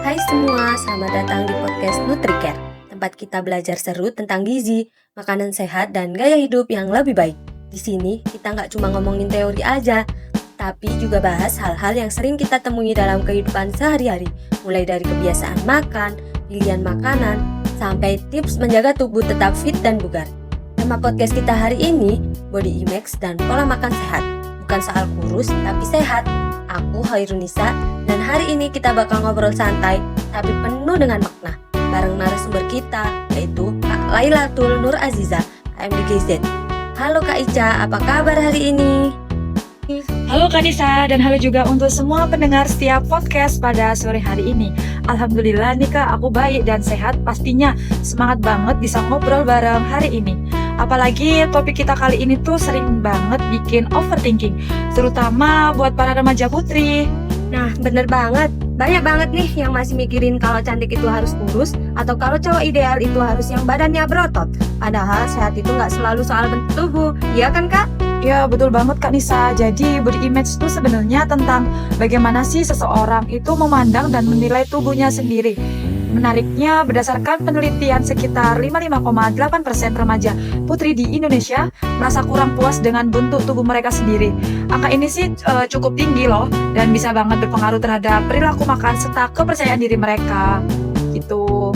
Hai semua, selamat datang di podcast NutriCare, tempat kita belajar seru tentang gizi, makanan sehat, dan gaya hidup yang lebih baik. Di sini kita nggak cuma ngomongin teori aja, tapi juga bahas hal-hal yang sering kita temui dalam kehidupan sehari-hari, mulai dari kebiasaan makan, pilihan makanan, sampai tips menjaga tubuh tetap fit dan bugar. Tema podcast kita hari ini, body image dan pola makan sehat. Bukan soal kurus, tapi sehat. Aku Hoirunisa, dan hari ini kita bakal ngobrol santai, tapi penuh dengan makna, bareng narasumber kita, yaitu Kak Lailatul Nur Aziza, AMDGZ. Halo Kak Ica, apa kabar hari ini? Halo Kak Nisa, dan halo juga untuk semua pendengar setiap podcast pada sore hari ini. Alhamdulillah nih Kak, aku baik dan sehat pastinya. Semangat banget bisa ngobrol bareng hari ini. Apalagi topik kita kali ini tuh sering banget bikin overthinking, terutama buat para remaja putri. Nah, bener banget. Banyak banget nih yang masih mikirin kalau cantik itu harus kurus, atau kalau cowok ideal itu harus yang badannya berotot. Padahal sehat itu nggak selalu soal bentuk tubuh, iya kan Kak? Ya betul banget Kak Nisa. Jadi body image itu sebenarnya tentang bagaimana sih seseorang itu memandang dan menilai tubuhnya sendiri. Menariknya, berdasarkan penelitian sekitar 55,8% remaja putri di Indonesia merasa kurang puas dengan bentuk tubuh mereka sendiri. Angka ini sih cukup tinggi loh, dan bisa banget berpengaruh terhadap perilaku makan serta kepercayaan diri mereka. Gitu.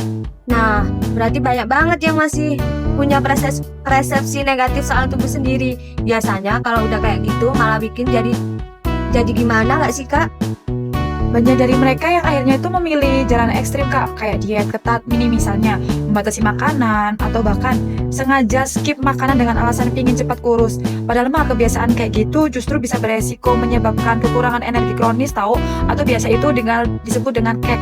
Nah, berarti banyak banget yang masih punya persepsi negatif soal tubuh sendiri. Biasanya kalau udah kayak gitu malah bikin jadi gimana nggak sih Kak? Banyak dari mereka yang akhirnya itu memilih jalan ekstrim Kak, kayak diet ketat mini misalnya, membatasi makanan, atau bahkan sengaja skip makanan dengan alasan ingin cepat kurus. Padahal mah kebiasaan kayak gitu justru bisa beresiko menyebabkan kekurangan energi kronis tahu, atau biasa itu disebut dengan KEK.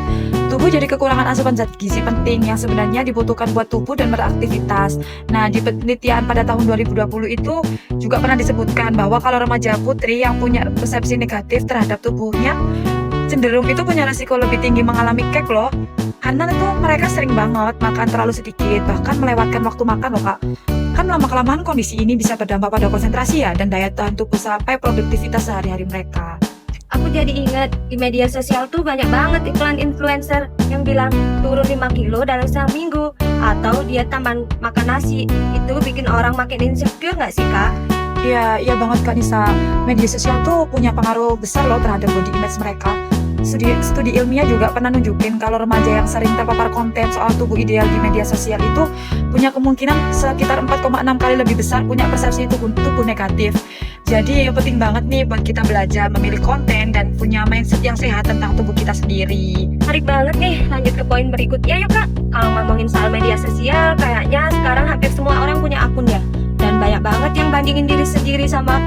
Tubuh jadi kekurangan asupan zat gizi penting yang sebenarnya dibutuhkan buat tubuh dan beraktivitas. Nah, di penelitian pada tahun 2020 itu juga pernah disebutkan bahwa kalau remaja putri yang punya persepsi negatif terhadap tubuhnya cenderung itu punya resiko lebih tinggi mengalami KEK loh. Karena itu mereka sering banget makan terlalu sedikit, bahkan melewatkan waktu makan loh Kak. Kan lama-kelamaan kondisi ini bisa berdampak pada konsentrasi ya, dan daya tahan tubuh sampai produktivitas sehari-hari mereka. Aku jadi ingat di media sosial tuh banyak banget iklan influencer yang bilang turun 5 kilo dalam seminggu, atau diet tambah makan nasi. Itu bikin orang makin insecure nggak sih Kak? Iya banget Kak Nisa. Media sosial tuh punya pengaruh besar loh terhadap body image mereka. Studi ilmiah juga pernah nunjukin kalau remaja yang sering terpapar konten soal tubuh ideal di media sosial itu punya kemungkinan sekitar 4,6 kali lebih besar punya persepsi tubuh negatif. Jadi penting banget nih buat kita belajar memilih konten dan punya mindset yang sehat tentang tubuh kita sendiri. Menarik banget nih, lanjut ke poin berikutnya yuk Kak. Kalau ngomongin soal media sosial, kayaknya sekarang hampir semua orang punya akun ya. Dan banyak banget yang bandingin diri sendiri sama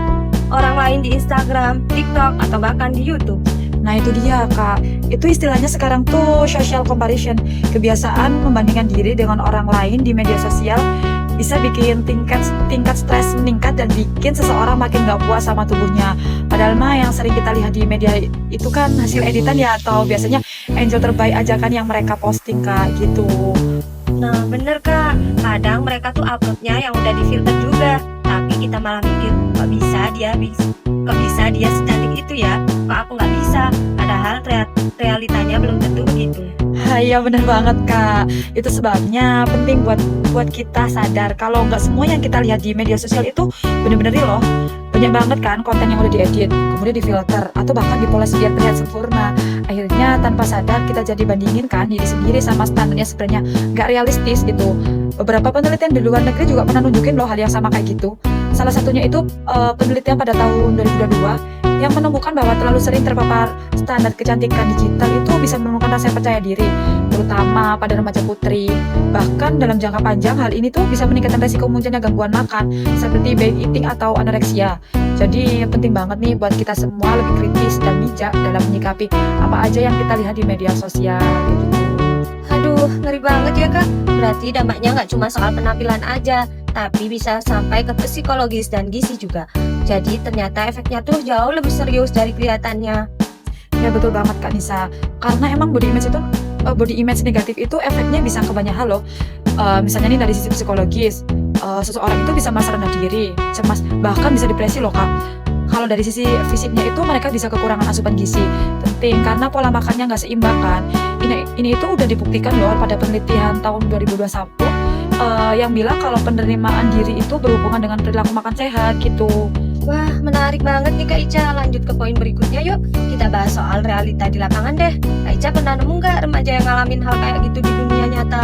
orang lain di Instagram, TikTok, atau bahkan di YouTube. Nah itu dia Kak, itu istilahnya sekarang tuh social comparison. Kebiasaan membandingkan diri dengan orang lain di media sosial bisa bikin tingkat stres meningkat dan bikin seseorang makin gak puas sama tubuhnya. Padahal mah yang sering kita lihat di media itu kan hasil editan ya, atau biasanya angel terbaik aja kan yang mereka posting Kak, gitu. Nah bener Kak, kadang mereka tuh uploadnya yang udah difilter juga, tapi kita malah mikir kok bisa dia secantik itu ya, kok aku nggak bisa, padahal realitanya belum tentu begitu. Iya benar banget Kak, itu sebabnya penting buat kita sadar kalau nggak semua yang kita lihat di media sosial itu bener-bener real loh. Banyak banget kan konten yang udah diedit, kemudian difilter, atau bahkan dipoles biar terlihat sempurna. Akhirnya tanpa sadar kita jadi bandingin kan diri sendiri sama standarnya sebenarnya nggak realistis gitu. Beberapa penelitian di luar negeri juga pernah nunjukin loh hal yang sama kayak gitu. Salah satunya itu penelitian pada tahun 2022 yang menemukan bahwa terlalu sering terpapar standar kecantikan digital itu bisa menurunkan rasa percaya diri, terutama pada remaja putri. Bahkan dalam jangka panjang hal ini tuh bisa meningkatkan resiko munculnya gangguan makan seperti binge eating atau anoreksia. Jadi penting banget nih buat kita semua lebih kritis dan bijak dalam menyikapi apa aja yang kita lihat di media sosial gitu. Aduh, ngeri banget ya Kak. Berarti dampaknya nggak cuma soal penampilan aja, tapi bisa sampai ke psikologis dan gizi juga. Jadi ternyata efeknya tuh jauh lebih serius dari kelihatannya. Ya betul banget Kak Nisa. Karena emang body image negatif itu efeknya bisa ke banyak hal loh. Misalnya nih dari sisi psikologis, seseorang itu bisa merasa rendah diri, cemas, bahkan bisa depresi loh Kak. Kalau dari sisi fisiknya itu mereka bisa kekurangan asupan gizi penting karena pola makannya nggak seimbang kan. ini itu udah dibuktikan loh pada penelitian tahun 2021 yang bilang kalau penerimaan diri itu berhubungan dengan perilaku makan sehat gitu. Wah, menarik banget nih Kak Ica. Lanjut ke poin berikutnya yuk. Kita bahas soal realita di lapangan deh. Kak Ica pernah nemu nggak remaja yang ngalamin hal kayak gitu di dunia nyata?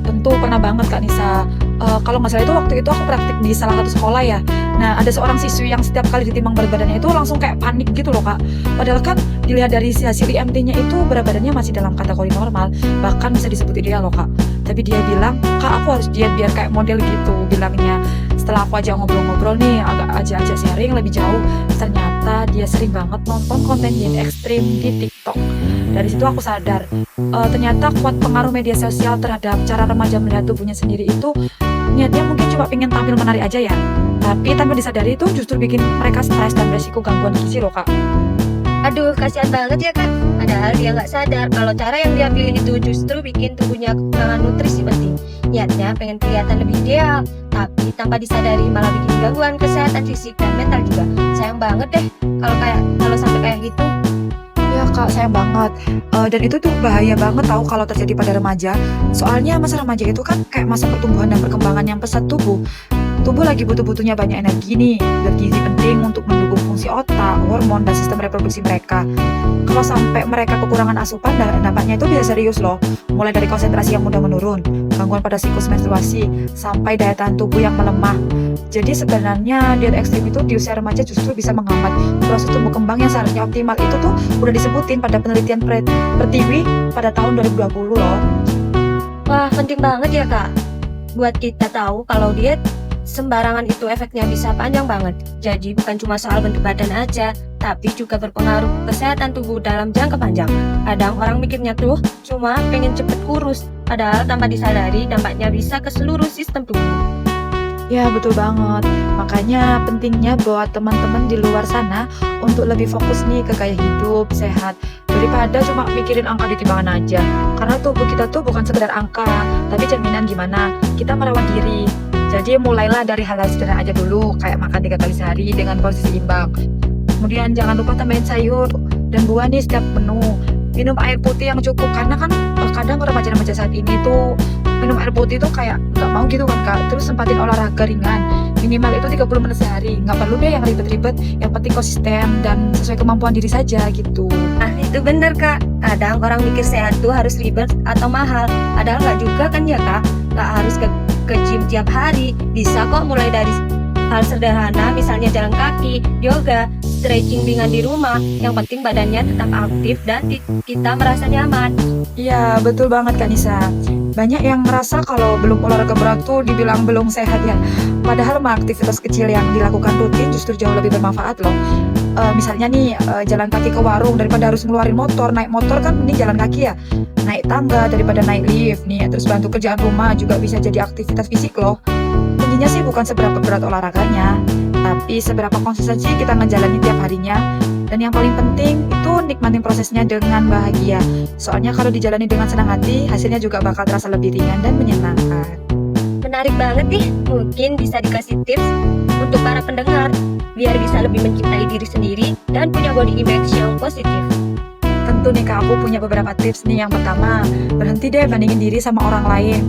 Tentu pernah banget Kak Nisa. Kalau nggak salah itu waktu itu aku praktik di salah satu sekolah ya. Nah, ada seorang siswi yang setiap kali ditimbang berat badannya itu langsung kayak panik gitu loh Kak. Padahal kan dilihat dari hasil IMT-nya itu berat badannya masih dalam kategori normal, bahkan bisa disebut ideal loh Kak. Tapi dia bilang, Kak aku harus diet biar kayak model gitu bilangnya. Setelah aku aja ngobrol-ngobrol nih, agak aja sharing lebih jauh, ternyata dia sering banget nonton konten diet ekstrim di TikTok. Dari situ aku sadar, ternyata kuat pengaruh media sosial terhadap cara remaja melihat tubuhnya sendiri itu. Niatnya mungkin cuma pengen tampil menarik aja ya, tapi tanpa disadari itu justru bikin mereka stres dan beresiko gangguan gizi loh Kak. Aduh, kasihan banget ya Kak. Padahal dia nggak sadar kalau cara yang dia pilih itu justru bikin tubuhnya kekurangan nutrisi penting. Niatnya pengen kelihatan lebih ideal, tapi tanpa disadari malah bikin gangguan kesehatan fisik dan mental juga. Sayang banget deh kalau sampai kayak gitu. Ya Kak, sayang banget. Dan itu tuh bahaya banget tahu kalau terjadi pada remaja. Soalnya masa remaja itu kan kayak masa pertumbuhan dan perkembangan yang pesat tubuh. Tubuh lagi butuh-butuhnya banyak energi nih, dan gizi penting untuk mendukung fungsi otak, hormon, dan sistem reproduksi mereka. Kalau sampai mereka kekurangan asupan, dampaknya itu bisa serius loh. Mulai dari konsentrasi yang mudah menurun, gangguan pada siklus menstruasi, sampai daya tahan tubuh yang melemah. Jadi sebenarnya diet ekstrim itu di usia remaja justru bisa menghambat proses tumbuh kembang yang seharusnya optimal. Itu tuh udah disebutin pada penelitian Pertiwi pada tahun 2020 loh. Wah, penting banget ya Kak. Buat kita tahu kalau diet sembarangan itu efeknya bisa panjang banget. Jadi bukan cuma soal bentuk badan aja, tapi juga berpengaruh ke kesehatan tubuh dalam jangka panjang. Kadang orang mikirnya tuh cuma pengen cepet kurus, padahal tanpa disadari dampaknya bisa ke seluruh sistem tubuh. Ya betul banget. Makanya pentingnya buat teman-teman di luar sana untuk lebih fokus nih ke gaya hidup sehat daripada cuma mikirin angka di timbangan aja. Karena tubuh kita tuh bukan sekedar angka, tapi cerminan gimana kita merawat diri. Jadi mulailah dari hal-hal sederhana aja dulu, kayak makan 3 kali sehari dengan porsi seimbang. Kemudian jangan lupa tambahin sayur dan buah nih setiap menu. Minum air putih yang cukup, karena kan kadang remaja-remaja saat ini tuh minum air putih tuh kayak nggak mau gitu kan Kak. Terus sempatin olahraga ringan, minimal itu 30 menit sehari. Nggak perlu deh yang ribet-ribet, yang penting konsisten dan sesuai kemampuan diri saja gitu. Nah itu bener Kak, kadang orang mikir sehat tuh harus ribet atau mahal, padahal nggak juga kan ya Kak. Nggak harus ke gym tiap hari, bisa kok mulai dari hal sederhana, misalnya jalan kaki, yoga, stretching ringan di rumah. Yang penting badannya tetap aktif dan kita merasa nyaman. Iya betul banget Kak Nisa. Banyak yang ngerasa kalau belum olahraga berat tuh dibilang belum sehat ya. Padahal mah aktivitas kecil yang dilakukan rutin justru jauh lebih bermanfaat loh. Misalnya nih jalan kaki ke warung daripada harus ngeluarin motor. Naik motor kan ini jalan kaki ya. Naik tangga daripada naik lift nih. Terus bantu kerjaan rumah juga bisa jadi aktivitas fisik loh. Intinya sih bukan seberapa berat olahraganya, tapi seberapa konsisten sih kita ngejalanin tiap harinya. Dan yang paling penting itu nikmatin prosesnya dengan bahagia. Soalnya kalau dijalani dengan senang hati, hasilnya juga bakal terasa lebih ringan dan menyenangkan. Menarik banget nih, mungkin bisa dikasih tips untuk para pendengar biar bisa lebih mencintai diri sendiri dan punya body image yang positif. Tentu nih Kak, aku punya beberapa tips nih. Yang pertama, berhenti deh bandingin diri sama orang lain.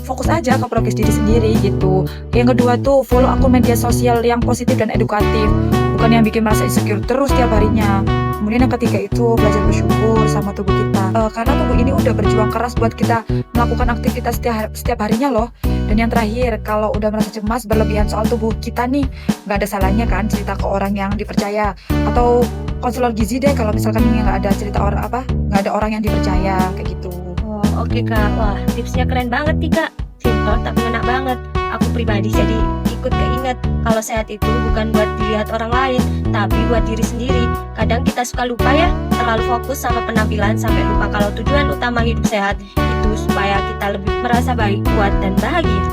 Fokus aja ke progres diri sendiri gitu. Yang kedua tuh, follow akun media sosial yang positif dan edukatif, bukan yang bikin merasa insecure terus tiap harinya. Kemudian yang ketiga itu, belajar bersyukur sama tubuh kita. Karena tubuh ini udah berjuang keras buat kita melakukan aktivitas setiap harinya loh. Dan yang terakhir, kalau udah merasa cemas berlebihan soal tubuh kita nih, nggak ada salahnya kan cerita ke orang yang dipercaya, atau konselor gizi deh kalau misalkan nggak ada nggak ada orang yang dipercaya kayak gitu. Oh, oke Kak, wah tipsnya keren banget nih Kak. Simple tapi ngena banget. Aku pribadi jadi ikut keinget kalau sehat itu bukan buat dilihat orang lain, tapi buat diri sendiri. Kadang kita suka lupa ya, terlalu fokus sama penampilan sampai lupa kalau tujuan utama hidup sehat itu supaya kita lebih merasa baik, kuat, dan bahagia.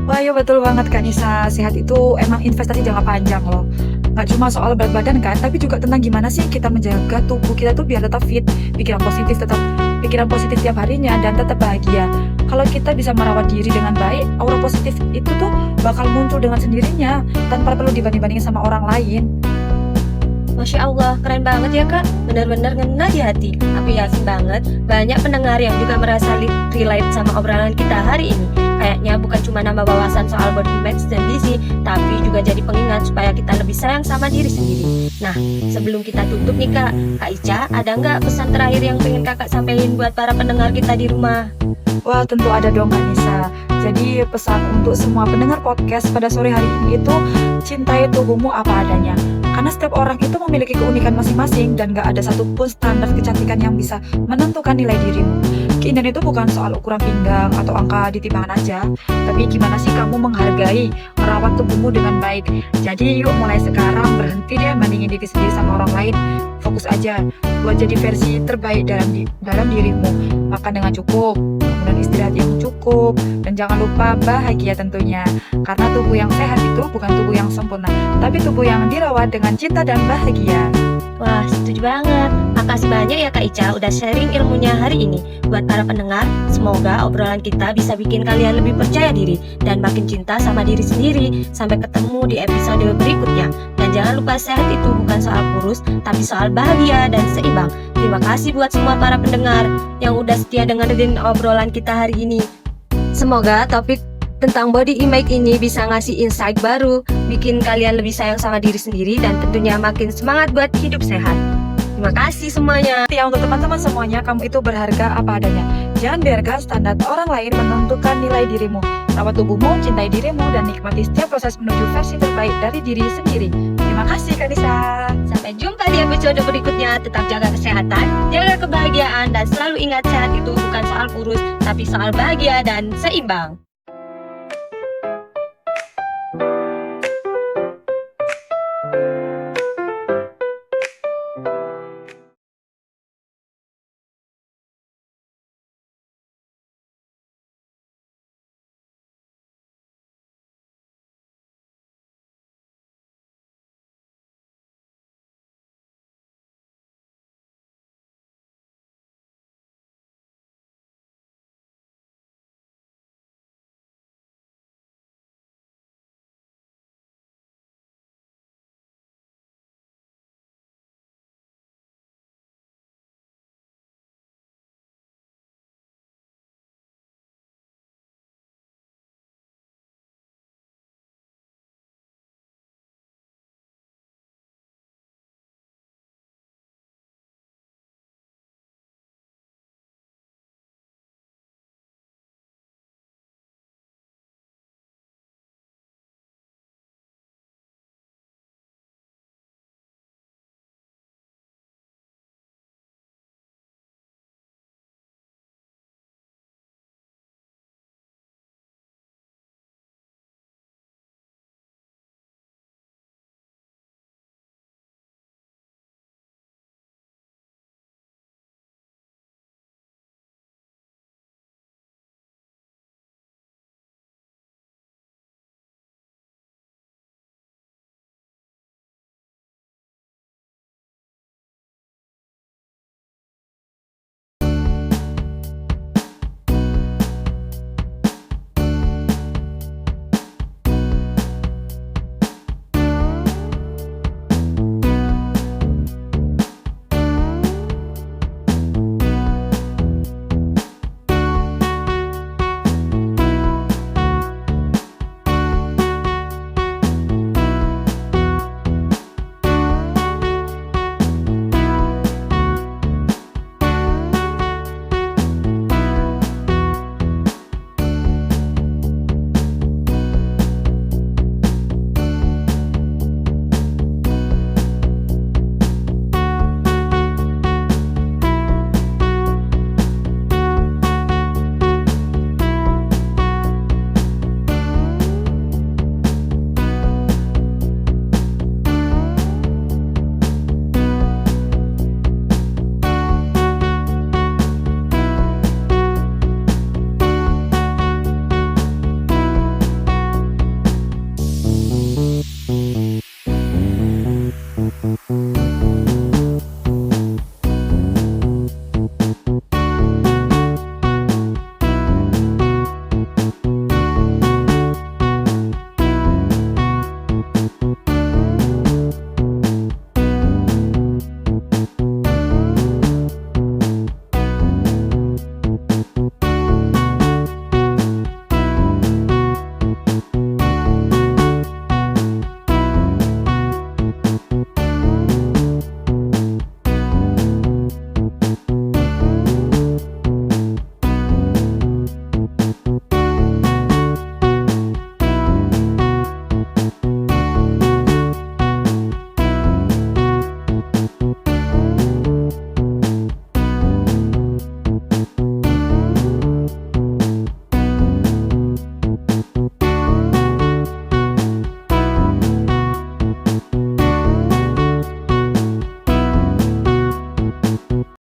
Wah ya betul banget Kak Nisa, sehat itu emang investasi jangka panjang loh. Gak cuma soal berat badan kan, tapi juga tentang gimana sih kita menjaga tubuh kita tuh biar tetap fit, pikiran positif tiap harinya, dan tetap bahagia. Kalau kita bisa merawat diri dengan baik, aura positif itu tuh bakal muncul dengan sendirinya tanpa perlu dibanding-bandingin sama orang lain. Masya Allah, keren banget ya kak. Benar-benar ngena di hati. Aku yakin banget banyak pendengar yang juga merasa relate sama obrolan kita hari ini. Kayaknya bukan cuma nambah wawasan soal body image dan gizi, tapi juga jadi pengingat supaya kita lebih sayang sama diri sendiri. Nah, sebelum kita tutup nih kak Ica, ada nggak pesan terakhir yang pengen kakak sampaikan buat para pendengar kita di rumah? Wah, tentu ada dong Kak Nisa. Jadi pesan untuk semua pendengar podcast pada sore hari ini itu cintai tubuhmu apa adanya. Karena setiap orang itu memiliki keunikan masing-masing dan gak ada satupun standar kecantikan yang bisa menentukan nilai dirimu. Keindahan itu bukan soal ukuran pinggang atau angka di timbangan aja, tapi gimana sih kamu menghargai, merawat tubuhmu dengan baik. Jadi yuk mulai sekarang berhenti deh bandingin diri sendiri sama orang lain. Fokus aja buat jadi versi terbaik dalam dirimu. Makan dengan cukup, kemudian istirahat yang cukup, dan jangan lupa bahagia tentunya. Karena tubuh yang sehat itu bukan tubuh yang sempurna, tapi tubuh yang dirawat dengan cinta dan bahagia. Wah, setuju banget. Makasih banyak ya Kak Ica udah sharing ilmunya hari ini. Buat para pendengar, semoga obrolan kita bisa bikin kalian lebih percaya diri dan makin cinta sama diri sendiri. Sampai ketemu di episode berikutnya. Dan jangan lupa sehat itu bukan soal kurus, tapi soal bahagia dan seimbang. Terima kasih buat semua para pendengar yang udah setia dengerin obrolan kita hari ini. Semoga topik tentang body image ini bisa ngasih insight baru, bikin kalian lebih sayang sama diri sendiri dan tentunya makin semangat buat hidup sehat. Terima kasih semuanya. Ya, untuk teman-teman semuanya, kamu itu berharga apa adanya. Jangan biarkan standar orang lain menentukan nilai dirimu. Rawat tubuhmu, cintai dirimu, dan nikmati setiap proses menuju versi terbaik dari diri sendiri. Terima kasih Kak Nisa. Sampai jumpa di episode berikutnya. Tetap jaga kesehatan, jaga kebahagiaan, dan selalu ingat sehat itu bukan soal kurus, tapi soal bahagia dan seimbang.